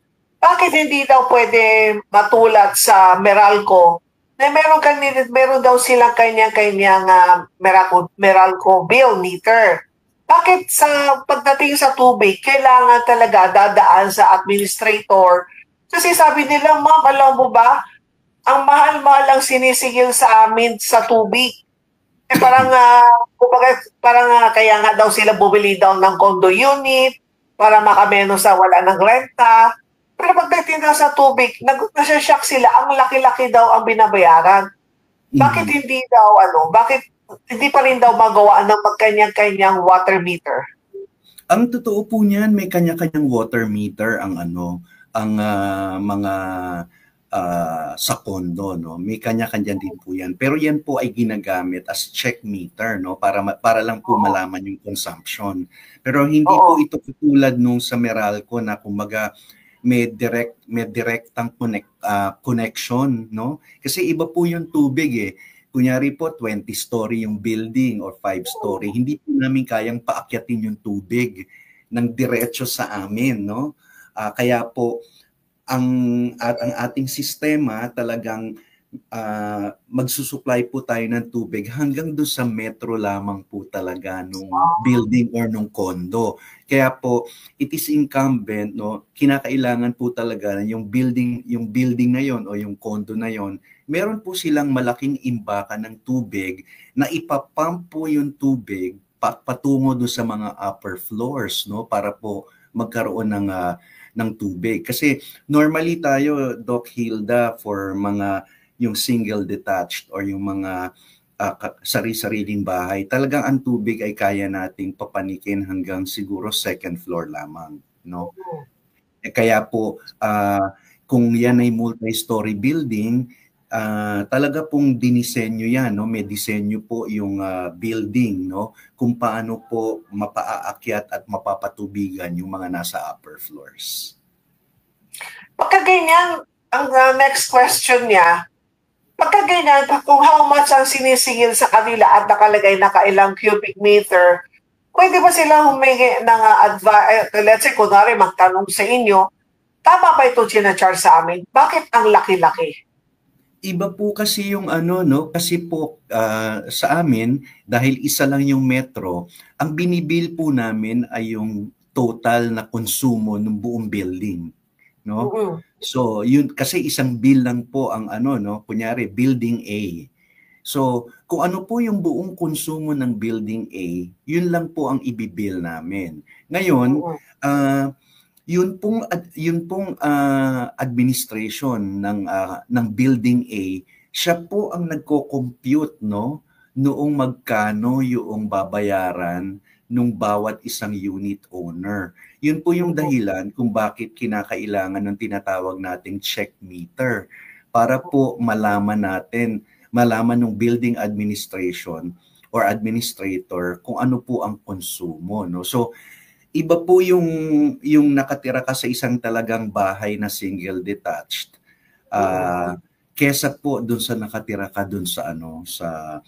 bakit hindi daw pwede matulad sa Meralco na meron daw silang kanya-kanyang Meralco bill meter? Bakit sa pagdating sa tubig, kailangan talaga dadaan sa administrator? Kasi sabi nila, ma'am, alam mo ba, ang mahal-mahal ang sinisigil sa amin sa tubig. Parang kaya nga daw sila bumili daw ng condo unit para makameno sa wala ng renta. Pero pagdating na sa tubig, nasa-shock sila, ang laki-laki daw ang binabayaran. Bakit bakit hindi pa rin daw magawa ng magkanyang-kanyang water meter? Ang totoo po niyan, may kanya-kanyang water meter ang mga sa condo, no. May kanya-kanya din po 'yan. Pero 'yan po ay ginagamit as check meter, no, para lang po malaman yung consumption. Pero hindi po ito katulad nung sa Meralco na kumbaga may direktang connection, no? Kasi iba po yung tubig eh. Kunyari po 20-story yung building or 5-story, hindi po namin kayang paakyatin yung tubig ng diretso sa amin, no? Kaya po ang ating sistema talagang magsusupply po tayo ng tubig hanggang doon sa metro lamang po talaga nung building or nung condo. Kaya po it is incumbent, no, kinakailangan po talaga yung building na yon o yung condo na yon, meron po silang malaking imbakan ng tubig na ipapump po yung tubig patungo doon sa mga upper floors, no, para po magkaroon ng tubig. Kasi normally tayo, Doc Hilda, for mga yung single detached or yung mga sari-sariling bahay, talagang ang tubig ay kaya nating papanikin hanggang siguro second floor lamang, no? Kaya po kung yan ay multi-story building, talaga pong dinisenyo yan, no? May disenyo po yung building, no? Kung paano po mapaakyat at mapapatubigan yung mga nasa upper floors. Pagkaganyan, ang next question niya, pagkaganyan, kung how much ang sinisingil sa kanila at nakalagay na kailang cubic meter, pwede ba sila humingi ng advice? Let's say, kunwari magtanong sa inyo, tama ba ito charge sa amin? Bakit ang laki-laki? Iba po kasi yung no, kasi po sa amin, dahil isa lang yung metro, ang binibill po namin ay yung total na konsumo ng buong building, no? So, yun kasi isang bill lang po ang no, kunyari building A. So, kung ano po yung buong konsumo ng building A, yun lang po ang ibibill namin. Ngayon, yun pong administration ng building A, siya po ang nagko-compute, no, noong magkano yung babayaran nung bawat isang unit owner. Yun po yung dahilan kung bakit kinakailangan ng tinatawag nating check meter para po malaman ng building administration or administrator kung ano po ang konsumo, no. So iba po yung nakatira ka sa isang talagang bahay na single detached. Kesa po dun sa nakatira ka dun sa sa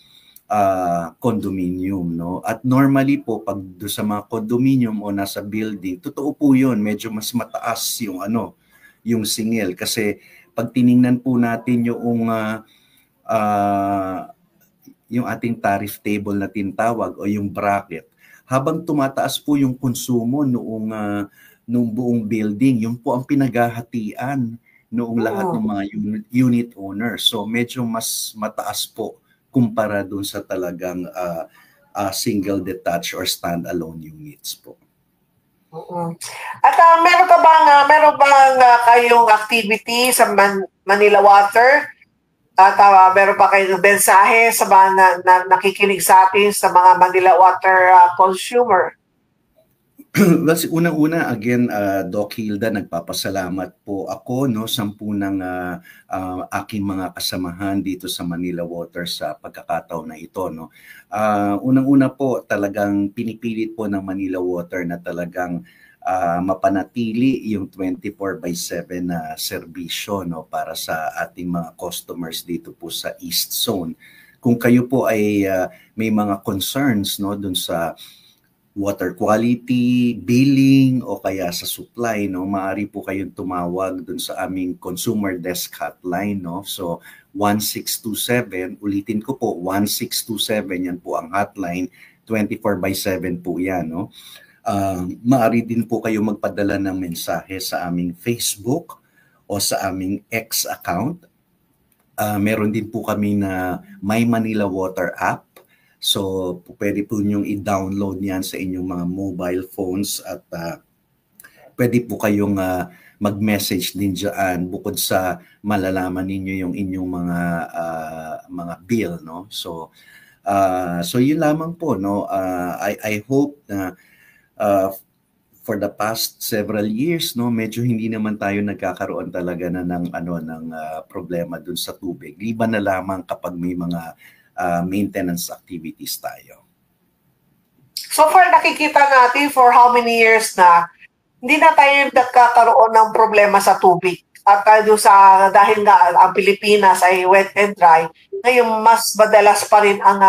condominium, no? At normally po pag do sa mga condominium o nasa building, totoo po 'yun, medyo mas mataas yung yung singil kasi pag tiningnan po natin yung ating tariff table na tinatawag o yung bracket, habang tumataas po yung konsumo noong buong building, yun po ang pinaghahatian noong lahat ng mga unit owners. So medyo mas mataas po kumpara dun sa talagang single detached or standalone units po. At meron bang kayong activity sa Manila Water? At meron pa kayong mensahe sa mga nakikinig sa atin sa mga Manila Water consumer? Well, unang-una, again, Doc Hilda, nagpapasalamat po ako sa ng aking mga kasamahan dito sa Manila Water sa pagkakataon na ito. No? Unang-una po, talagang pinipilit po ng Manila Water na talagang mapanatili yung 24/7 na serbisyo, no, para sa ating mga customers dito po sa East Zone. Kung kayo po ay may mga concerns, no, dun sa water quality, billing, o kaya sa supply, no, maaari po kayong tumawag dun sa aming consumer desk hotline, no. So 1627, ulitin ko po, 1627, yan po ang hotline, 24/7 po yan, no. Maaari din po kayo magpadala ng mensahe sa aming Facebook o sa aming X account. Meron din po kami na My Manila Water app. So, pwede po niyong i-download yan sa inyong mga mobile phones at pwede po kayong mag-message din dyan bukod sa malalaman ninyo yung inyong mga bill, no? So yun lamang po, no? I hope na for the past several years, no, medyo hindi naman tayo nagkakaroon talaga na ng problema dun sa tubig. Liban na lamang kapag may mga maintenance activities tayo. So far, nakikita natin for how many years na hindi na tayo nagkakaroon ng problema sa tubig. At dahil nga ang Pilipinas ay wet and dry, ngayon mas madalas pa rin ang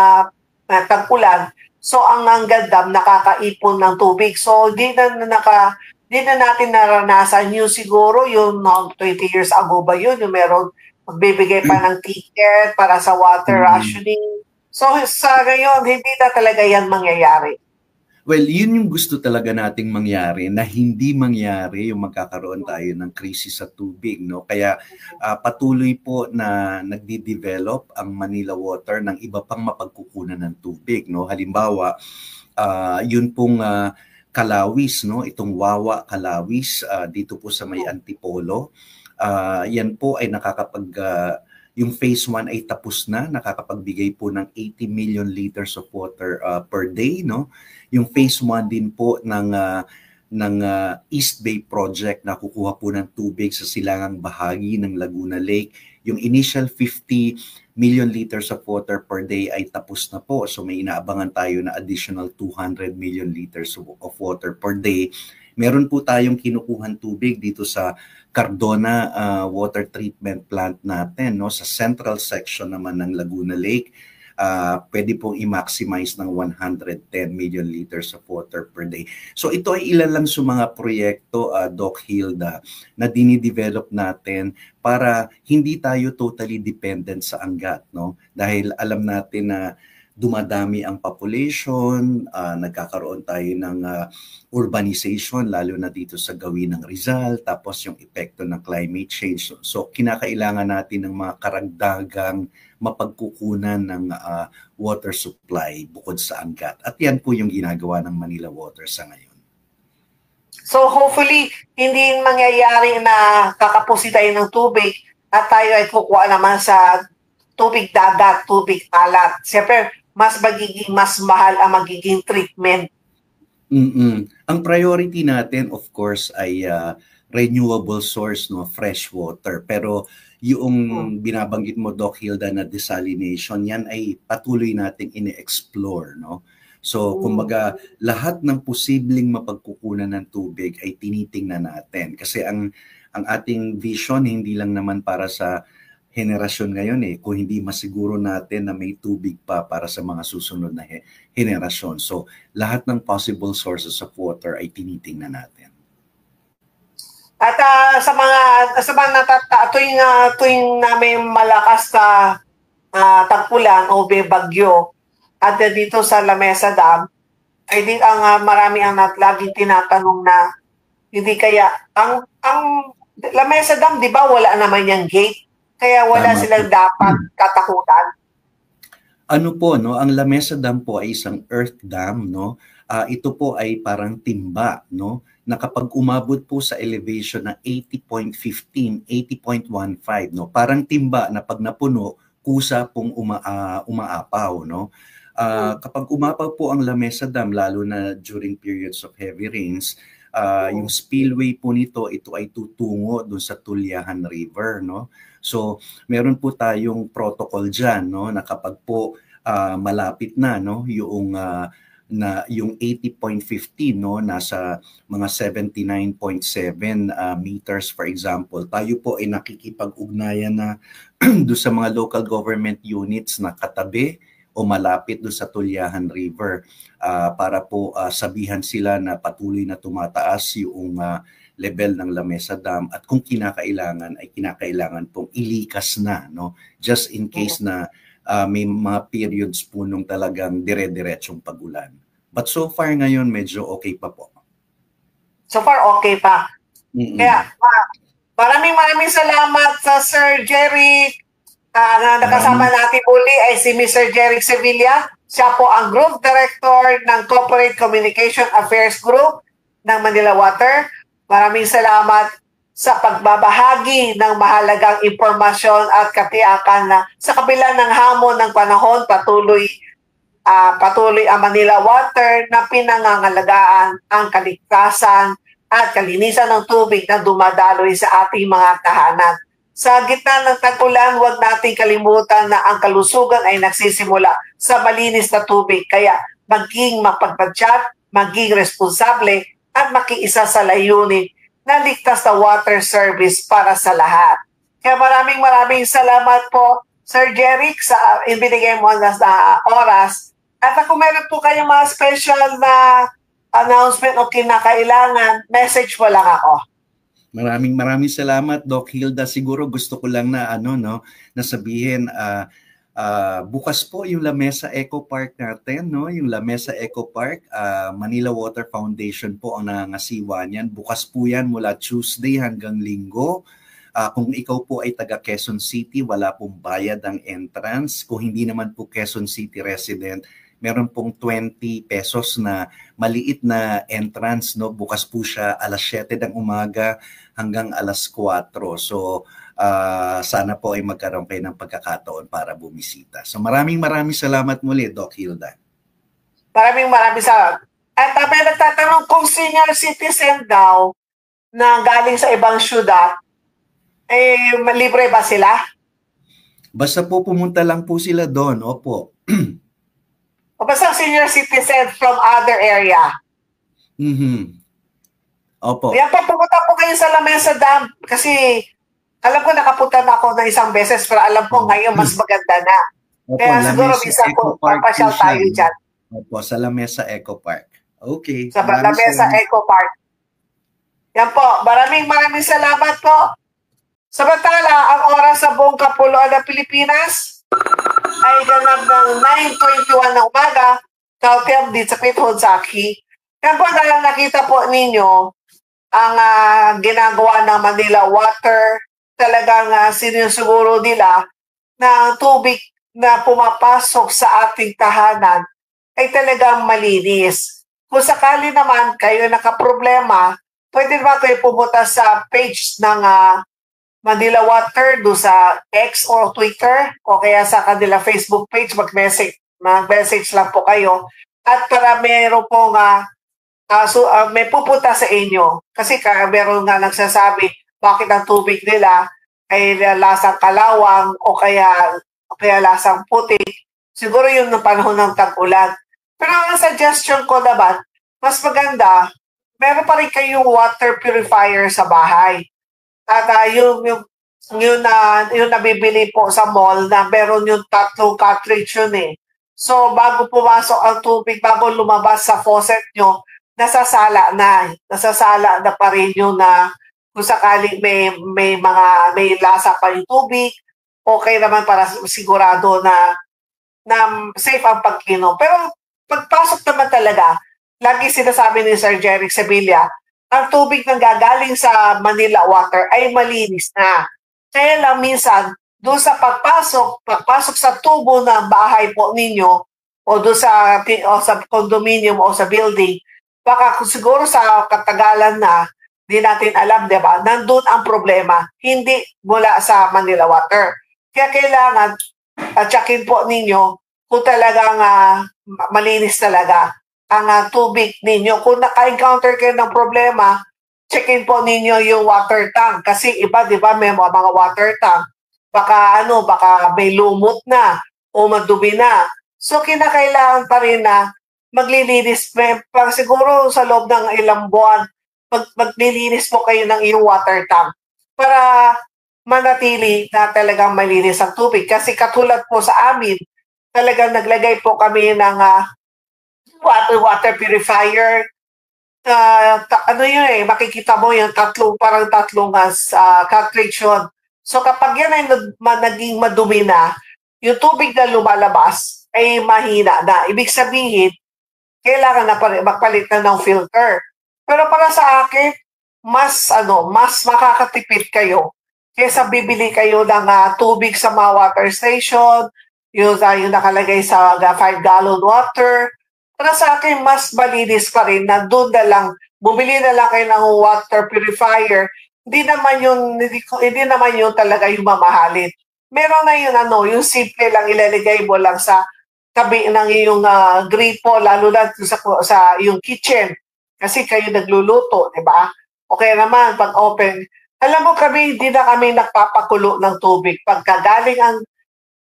tag-ulan. So ang gandam nakakaipon ng tubig. So di na natin naranasan yun siguro yung 20 years ago ba yun, yung meron magbibigay pa ng ticket para sa water rationing. So sa ngayon, hindi na talaga yan mangyayari. Well, yun yung gusto talaga nating mangyari, na hindi mangyari yung magkakaroon tayo ng krisis sa tubig, no? Kaya patuloy po na nagdi-develop ang Manila Water ng iba pang mapagkukunan ng tubig, no? Halimbawa, yun pong Kalawis, no? Itong Wawa Kalawis dito po sa may Antipolo. Yan po ay yung phase 1 ay tapos na, nakakapagbigay po ng 80 million liters of water per day, no? Yung phase 1 din po ng East Bay Project na kukuha po ng tubig sa silangang bahagi ng Laguna Lake. Yung initial 50 million liters of water per day ay tapos na po. So may inaabangan tayo na additional 200 million liters of water per day. Meron po tayong kinukuhan tubig dito sa Cardona water treatment plant natin, no, sa central section naman ng Laguna Lake. Pwede pong i-maximize ng 110 million liters of water per day. So ito ay ilan lang sa mga proyekto, Doc Hilda, na dinidevelop natin para hindi tayo totally dependent sa anggat, no? Dahil alam natin na dumadami ang population, nagkakaroon tayo ng urbanization, lalo na dito sa gawin ng Rizal, tapos yung epekto ng climate change. So kinakailangan natin ng mga karagdagang mapagkukunan ng water supply bukod sa anggat. At yan po yung ginagawa ng Manila Water sa ngayon. So hopefully, hindi mangyayari na kakapusin tayo ng tubig at tayo ay kukuha naman sa tubig dagat, tubig alat. Siyempre, mas mahal ang magiging treatment. Ang priority natin, of course, ay renewable source, no, fresh water. Pero yung binabanggit mo, Doc Hilda, na desalination, yan ay patuloy nating ini-explore, no? So, kumbaga, lahat ng posibleng mapagkukunan ng tubig ay tinitingnan natin. Kasi ang ating vision hindi lang naman para sa henerasyon ngayon kung hindi masiguro natin na may tubig pa para sa mga susunod na henerasyon. So, lahat ng possible sources of water ay tinitingnan natin. At sa mga tuwing na may malakas na tagpulan o may bagyo at dito sa Lamesa Dam, ay di marami ang laging tinatanong na hindi kaya ang Lamesa Dam, di ba wala naman yung gate? Kaya wala silang dapat katakutan. Ano po, no? Ang Lamesa Dam po ay isang earth dam, no? Ito po ay parang timba, no? Na kapag umabot po sa elevation na 80.15, 80.15, no? Parang timba na pag napuno, kusa pong umaapaw, no? Kapag umapaw po ang Lamesa Dam, lalo na during periods of heavy rains, yung spillway po nito, ito ay tutungo dun sa Tulyahan River, no? So, meron po tayong protocol diyan, no, na kapag po malapit na, no, yung 80.15, no, nasa mga 79.7 meters for example, tayo po ay nakikipag-ugnayan na do sa mga local government units na katabi o malapit do sa Tulyahan River para po sabihan sila na patuloy na tumataas yung level ng Lamesa Dam at kung kinakailangan ay kinakailangan pong ilikas na, no, just in case na may mga periods po nung talagang dire-diretsong pag-ulan. But so far ngayon medyo okay pa po. So far okay pa. Kaya maraming salamat sa Sir Jeric. Nakasama natin uli ay si Mr. Jeric Sevilla. Siya po ang Group Director ng Corporate Communication Affairs Group ng Manila Water. Maraming salamat sa pagbabahagi ng mahalagang impormasyon at katiyakan na sa kabila ng hamon ng panahon, patuloy ang Manila Water na pinangangalagaan ang kaligtasan at kalinisan ng tubig na dumadaloy sa ating mga tahanan. Sa gitna ng tag-ulan, huwag nating kalimutan na ang kalusugan ay nagsisimula sa malinis na tubig. Kaya maging mapagpadyat, maging responsable, at makiisa sa layunin na ligtas na water service para sa lahat. Kaya maraming salamat po, Sir Jeric, sa ibinigay mo na oras. At kung meron po kayong mga special na announcement o kinakailangan, message mo lang ako. Maraming salamat, Doc Hilda. Siguro gusto ko lang na nasabihin bukas po yung Lamesa Eco Park natin, no? Yung Lamesa Eco Park, Manila Water Foundation po ang nangangasiwa niyan. Bukas po yan mula Tuesday hanggang Linggo. Kung ikaw po ay taga Quezon City, wala pong bayad ang entrance. Kung hindi naman po Quezon City resident, meron pong 20 pesos na maliit na entrance, no? Bukas po siya alas 7 ng umaga hanggang alas 4. So sana po ay magkaroon kayo ng pagkakataon para bumisita. So maraming salamat muli, Doc Hilda. Maraming salamat. At may nagtatanong kung senior citizen daw na galing sa ibang syudad, libre ba sila? Basta po pumunta lang po sila doon, opo. O basta senior citizen from other area. Opo. Yan po, pumunta po kayo sa Lamesa Dam kasi alam ko nakapunta na ako ng isang beses pero alam ko ngayon mas maganda na. Opo, kaya siguro minsan po papasyal tayo dyan. Opo, sa Lamesa Eco Park. Okay. Sa Lamesa Eco Park. Yan po, maraming salamat po. Samantala, ang oras sa buong kapuluan ng Pilipinas ay ganap ng 9:21 ng umaga, Kautem dito sa Pithon Saki. Yan po dahil nakita po ninyo ang ginagawa ng Manila Water, talagang sinusiguro nila na ang tubig na pumapasok sa ating tahanan ay talagang malinis. Kung sakali naman kayo nakaproblema, pwede naman kayo pumunta sa page ng Manila Water do sa X or Twitter o kaya sa kanila Facebook page, mag-message lang po kayo at para meron po may pupunta sa inyo kasi meron nga nagsasabi bakit ang tubig nila ay lasang kalawang o kaya lasang puti. Siguro yun ng panahon ng tag-ulan. Pero ang suggestion ko naman, mas maganda, meron pa rin kayong water purifier sa bahay. At yung nabibili po sa mall na meron yung tatlong cartridge yun eh. So, bago pumasok ang tubig, bago lumabas sa faucet nyo, nasasala na pa rin yung na kung sakaling may lasa pa yung tubig, okay naman para sigurado na safe ang pag-inom. Pero pagpasok naman talaga, lagi sinasabi ni Sir Jeric Sevilla, ang tubig na gagaling sa Manila Water ay malinis na. Kaya lang minsan, doon sa pagpasok sa tubo ng bahay po ninyo, o doon sa condominium o sa building, baka siguro sa katagalan na, di natin alam, di ba? Nandun ang problema, hindi mula sa Manila Water. Kaya kailangan, checkin po ninyo kung talagang malinis talaga ang tubig ninyo. Kung naka-encounter kayo ng problema, checkin po ninyo yung water tank. Kasi iba, di ba, may mga water tank. Baka may lumot na o madumi na. So, kinakailangan pa rin na maglilinis. Siguro sa loob ng ilang buwan, maglilinis po kayo ng iyong water tank para manatili na talagang malinis ang tubig. Kasi katulad po sa amin, talagang naglagay po kami ng water purifier. Makikita mo yung parang tatlong cartridge yun. So kapag yan ay naging madumi na, yung tubig na lumalabas ay mahina na. Ibig sabihin, kailangan na magpalit na ng filter. Pero para sa akin, mas makakatipid kayo kaysa bibili kayo ng tubig sa mga water station, yung nakalagay sa 5-gallon water. Para sa akin, mas malinis pa rin na doon na lang, bumili na lang kayo ng water purifier. Hindi naman yun talaga yung mamahalin. Meron na yun, yung simple lang, ilalagay mo lang sa tabi ng iyong gripo, lalo na sa yung kitchen. Kasi kayo nagluluto, di ba? Okay naman, pag open. Alam mo hindi na kami nagpapakulo ng tubig. Pagka galing ang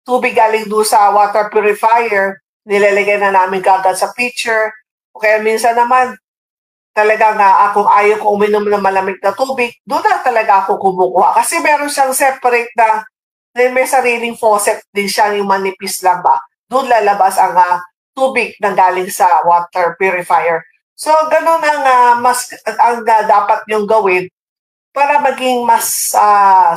tubig galing doon sa water purifier, nilalagay na namin kagad sa pitcher. O kaya minsan naman, talaga kung ayaw ko uminom ng malamig na tubig, doon na talaga ako kumukuha. Kasi meron siyang separate na may sariling faucet din siya, yung manipis lang ba. Doon lalabas ang tubig na galing sa water purifier. So, ganun ang dapat niyong gawin para maging mas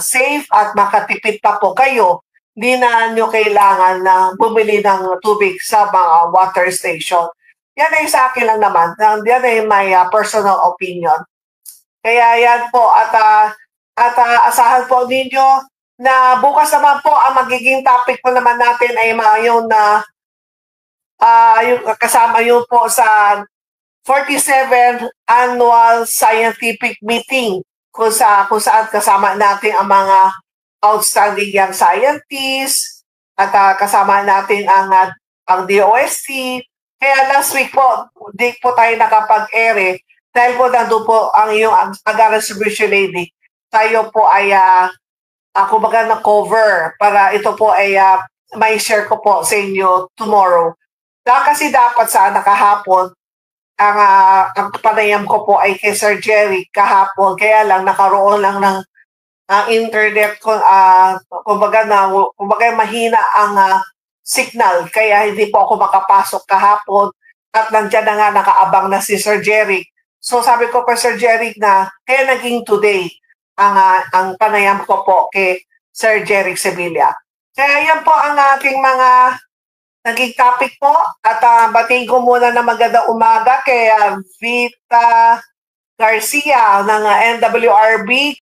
safe at makatipid pa po kayo. Hindi na nyo kailangan na bumili ng tubig sa mga water station. Yan ay sa akin lang naman. Yan ay my personal opinion. Kaya yan po. At asahan po ninyo na bukas naman po ang magiging topic po naman natin ay yung kasama yun po sa 47th Annual Scientific Meeting kung saan kasama natin ang mga outstanding young scientists at kasama natin ang DOST. Kaya last week po, di po tayo nakapag-ere dahil po nandun po ang iyong Agaran Lady. Tayo po ay kumbaga na cover para ito po ay may share ko po sa inyo tomorrow. Kasi dapat sana kahapon ang panayam ko po ay kay Sir Jerry kahapon, kaya lang nakaroon lang ng internet ko, kumbaga mahina ang signal, kaya hindi po ako makapasok kahapon at nandiyan na nga nakaabang na si Sir Jerry. So sabi ko kay Sir Jerry na kaya naging today ang panayam ko po kay Sir Jerry Sevilla. Kaya yan po ang aking mga naging topic po at batiin ko muna na magandang umaga kay Vita Garcia ng NWRB,